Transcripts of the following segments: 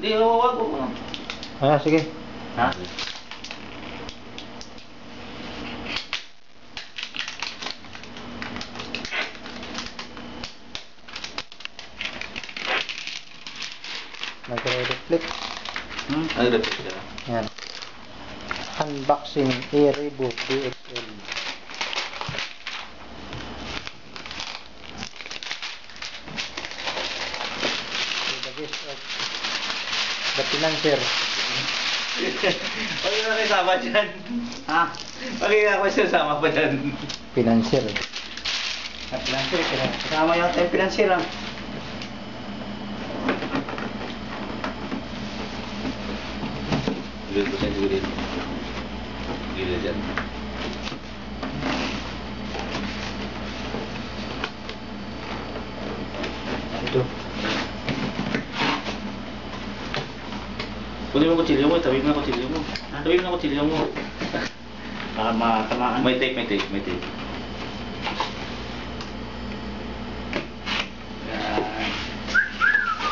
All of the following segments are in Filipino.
Hindi, wag mo. Ah, sige. Ha? Nagre-reflect. Ano repeat ka? Yan. Unboxing E-Reebok DXL. The best of the financer. Pag yung nakisama dyan. Ha? Pag yung nakisama pa dyan. Financer. Financier, kasama yung tayo financier lang. Gilid ko siya, gilid. Gilid dyan. Ito. Kunin mo kutsilyo mo, tabi mo na kutsilyo mo. Tabi mo na kutsilyo mo. Baka matamaan. May tape, may tape, may tape.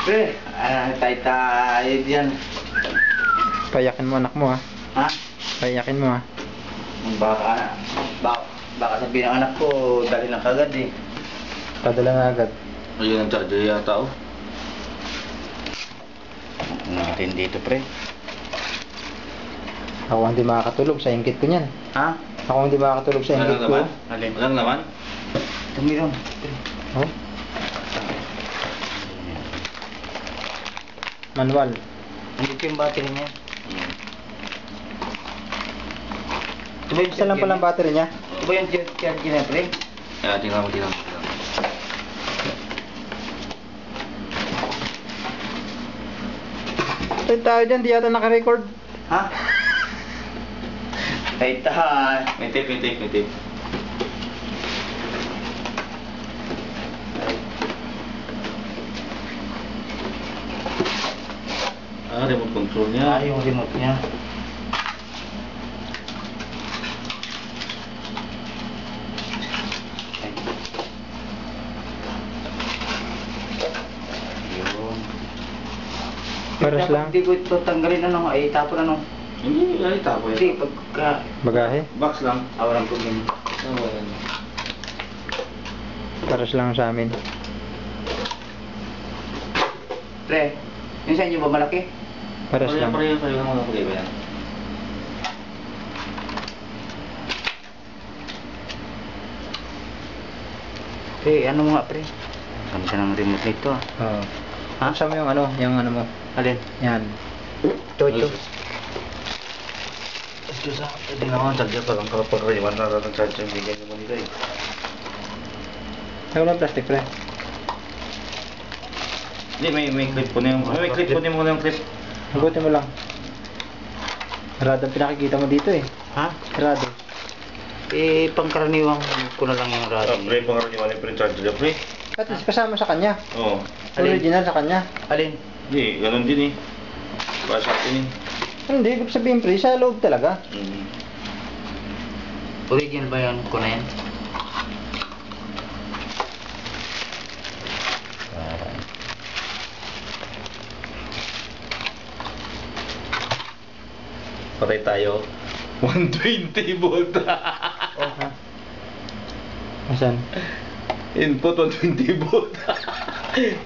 Pre, tayo dyan. Payakin mo anak mo ha. Ha? Payakin mo ha. Baka sabihin ng anak ko, dali lang kagad eh. Padala na agad. Ayun ang charger yata oh. Natin dito pre. Ako hindi makakatulog sa ingkit ko niyan. Ha? Ako hindi makakatulog sa ingkit Walang ko. laman? Alin? Walang laman? Tumiron. Oh. Manual. Hindi yung battery niya. Ito ba yung Isa lang pala ang battery niya. Ito ba yung charger niya pre? Tingnan mo, tingnan mo. Tayo tayo dyan, di yata naka-record. Ha? Ay tahan. May tape, may tape, may tape. Remote control niya. Yung remote niya. Yun. Paras lang. Hindi ko ito tanggalin ano, ay tapon ano. Hindi, ay tapo yan. Hindi, pagka Bagahe. Box lang. awalan ko din. Ano ba yan? Paras lang sa amin. Pre, yung sa inyo ba malaki? Paras lang. Pareho naman ako ba yan? Pre, ano mo nga pre? Ganda ng remote nito ah. Oo. Ha? Buksan mo yung ano mo. Alin? Yan. Ito, ito. Ito sa, hindi naman charger pa lang kapag kaiwan na ng charger yung bigyan naman nila eh. Ayaw lang plastic pre. Hindi, may clip po na yung, may clip po na yung clip. Hugutin mo lang. Sarado ang pinakikita mo dito eh. Ha? Sarado. Eh, pangkaraniwang ko na lang yung radio. Pre, pangaraniwan yung charger niya, pre. At least kasama sa kanya. Oo. Original sa kanya. Alin? Hindi, ganun din eh. Para sa atin eh. Hindi, ibig sabihin pre, sa loob talaga. Original ba yan ko na yan? Patay tayo. 120 volt. Oh, ha? Asan? Input 120 volt.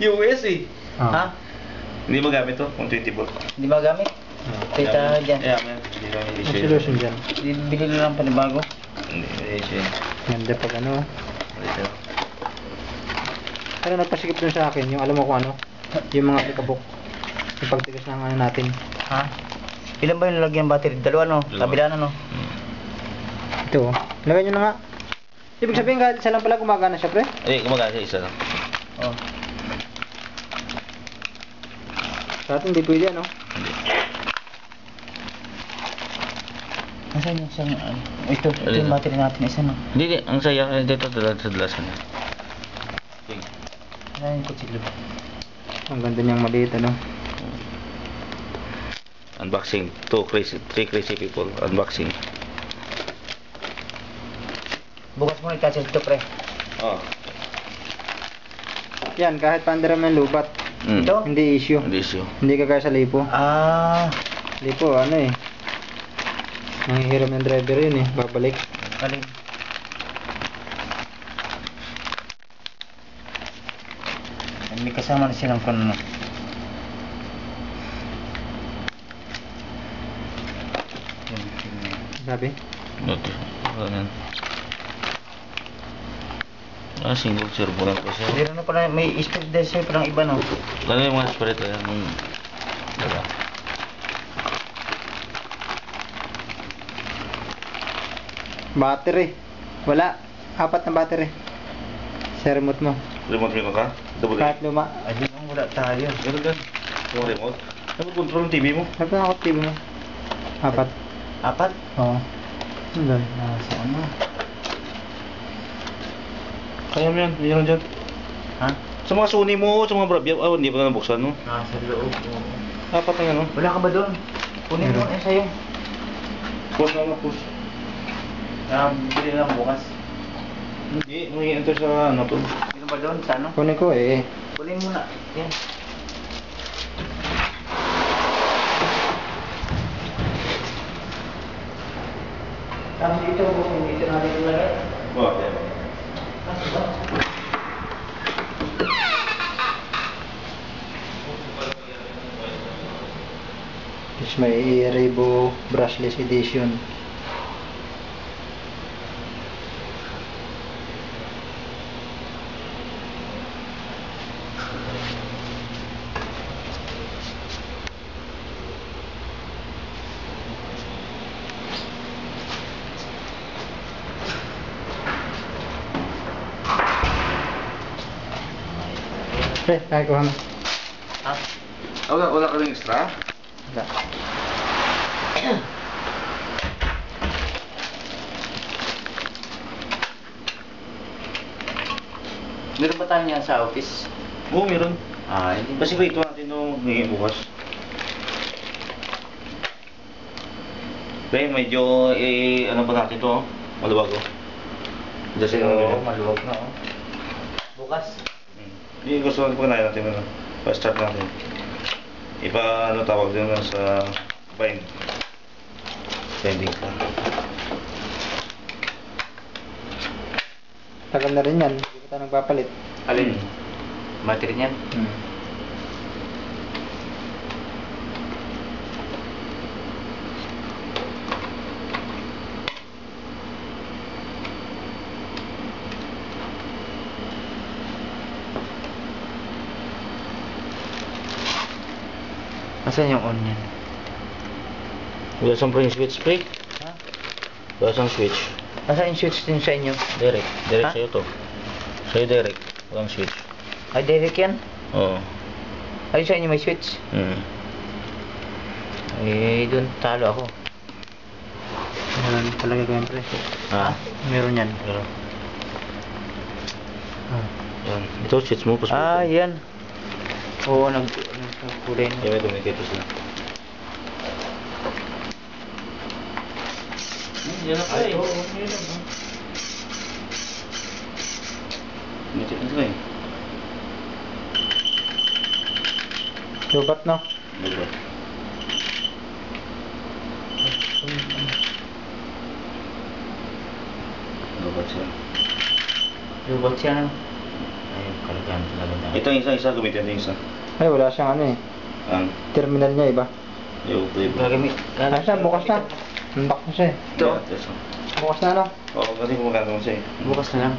US eh. Ah. Ha? Hindi magamit to, 120 volt. Hindi ba gamit? Kita dyan. Yeah, man. Hindi kami Ang issue. solution dyan. Bili na lang panibago. Hindi issue. Ganda pag ano. Ito. Pero nagpasikip dun sa akin, yung alam mo kung ano, yung mga pikabok. Yung pagtigas ng ano natin. Ha? Ilan ba yung lalagyan battery? Dalawa no? Dalawa. Kabila na no? Ito oh. Lagay nyo na nga. Ibig sabihin kahit isa lang pala gumagana siya pre. Eh, gumagana sa isa lang. Oh. Sa atin hindi pwede ano. Nasaan yung isang ano? Ito yung battery natin isa no? Hindi, ang saya. Dito, sa dalasan niya. Nasaan yung kutsilyo? Ang ganda niyang maliit ano. Unboxing. 3 crazy people. Unboxing. Bukas mo i-cancel ito pre. Oh. Yan, kahit paandara mo yung lubat. Ito? Hindi issue. Hindi issue. Hindi kagaya sa lipo. Ah, Lipo, ano eh. Nanghihiram ng driver yun eh. Babalik. galing. May kasama na silang kono. Sabi? Ito. Ganyan. Single servo lang po siya. Pero ano pala, may speed din siya parang iba no? Ano yung mga spirit yan? Diba? Battery. Wala. 4 na battery. Sa remote mo. Remote mo ka? Double A. Kahit luma. Ayun ang wala tayo. Ganun gan. Yung remote. Ano control ng TV mo? Sabi na ako TV mo. 4. 4? Oo. Ano doon? Nasa ano? Kaya mo yan. Yan dyan. Ha? Sa mga Sony mo, sa mga Bravia, hindi pa na nabuksan, no? Nasa loob. 4 na yan, no? Wala ka ba doon? Kunin mo Meron. sa'yo. Push na, push. Bili lang bukas. Hindi, may enter sa ano to. Meron ba doon sa ano? Kunin ko eh. Kunin mo na. Yan. Tapos dito, dito natin ilagay. Bakit? Kasi ba? Tapos may Rebo brushless edition. Pre, kaya ko na. Ha? Wala ka rin extra? Wala. Meron ba tayo niyan sa office? Oo, meron. Ah, hindi. Kasi ito natin nung ngayon bukas. Pre, medyo, ano pa natin to, oh? Maluwag, oh. Kasi maluwag na oh. Bukas. Hindi, gusto natin pagkanayan natin, ano, pa-start natin. Ipa, ano tawag din sa bind. Binding ka. Tagal na rin yan. Hindi kita nagpapalit. Alin? Battery niyan? Asan yung on niyan? Wala siyang yung switch, pre. Ha? Wala siyang switch. Asan yung switch din sa inyo? Direct. Direct Ha? sa'yo to. Sa'yo direct. Walang switch. Ay, direct yan? Oo. Ay, sa inyo may switch? Eh, doon talo ako. Meron talaga ko yung pre. Ha? Meron yan. Pero, Ah. yan. Ito, switch mo. Push mo. Ah, yan. Oo, nagkulay na. Yan, may communicators na. Yan na pala eh. Communicate na sila eh. Lubat no? Diba? Lubat siya. Lubot siya na. Ayun, kalagaan talaga na. Ito yung isa, gamitin yung isa. Ay, wala siyang ano eh. Ang, Terminal niya iba. yung flip. Gagamit. Ano siya? Bukas na. Unlock na siya eh. Ito. Bukas na no? Oo, kasi kumagano siya eh. Bukas na lang.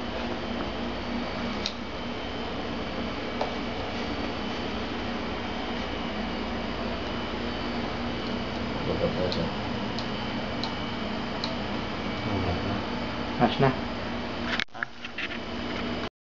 Lubat na siya. Flash na.